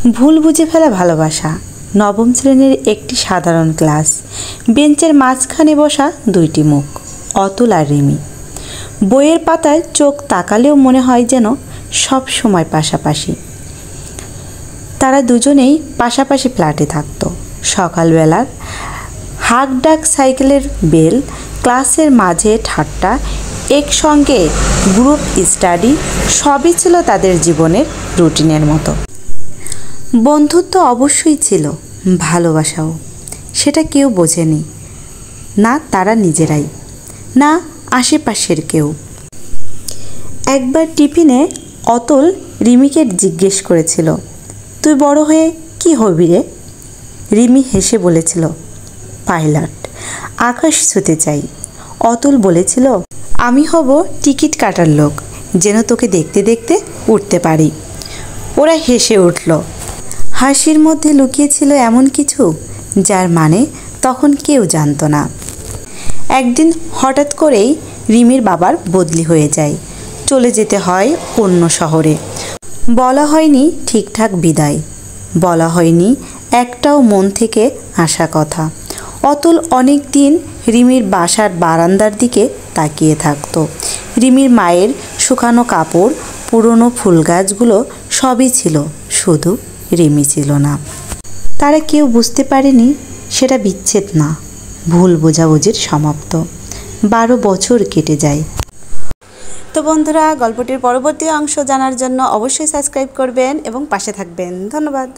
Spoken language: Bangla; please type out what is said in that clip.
ভুল বুঝে ফেলা ভালোবাসা। নবম শ্রেণীর একটি সাধারণ ক্লাস। বেঞ্চের মাঝখানে বসা দুইটি মুখ, অতুল আর রিমি। বইয়ের পাতায় চোখ তাকালেও মনে হয় যেন সব সময় পাশাপাশি। তারা দুজনেই পাশাপাশি ফ্ল্যাটে থাকতো। সকালবেলার হাঁক ডাক, সাইকেলের বেল, ক্লাসের মাঝে ঠাট্টা, একসঙ্গে গ্রুপ স্টাডি, সবই ছিল তাদের জীবনের রুটিনের মতো। বন্ধুত্ব অবশ্যই ছিল, ভালোবাসাও। সেটা কেউ বোঝেনি, না তারা নিজেরাই, না আশেপাশের কেউ। একবার টিফিনে অতুল রিমিকে জিজ্ঞেস করেছিল, তুই বড় হয়ে কি হবি রে? রিমি হেসে বলেছিল, পাইলট, আকাশ ছুঁতে চাই। অতুল বলেছিল, আমি হব টিকিট কাটার লোক, যেন তোকে দেখতে দেখতে উঠতে পারি। ওরা হেসে উঠল। হাসির মধ্যে লুকিয়েছিল এমন কিছু যার মানে তখন কেউ জানত না। একদিন হঠাৎ করেই রিমির বাবার বদলি হয়ে যায়, চলে যেতে হয় অন্য শহরে। বলা হয়নি ঠিকঠাক বিদায়, বলা হয়নি একটাও মন থেকে আসা কথা। অতুল অনেক দিন রিমির বাসার বারান্দার দিকে তাকিয়ে থাকত। রিমির মায়ের শুকানো কাপড়, পুরনো ফুল গাছগুলো সবই ছিল, শুধু রিমি ছিল না। তারা কেউ বুঝতে পারেনি সেটা বিচ্ছেদ না, ভুল বোঝাবুঝির সমাপ্ত। 12 বছর কেটে যায়। তো বন্ধুরা, গল্পটির পরবর্তী অংশ জানার জন্য অবশ্যই সাবস্ক্রাইব করবেন এবং পাশে থাকবেন। ধন্যবাদ।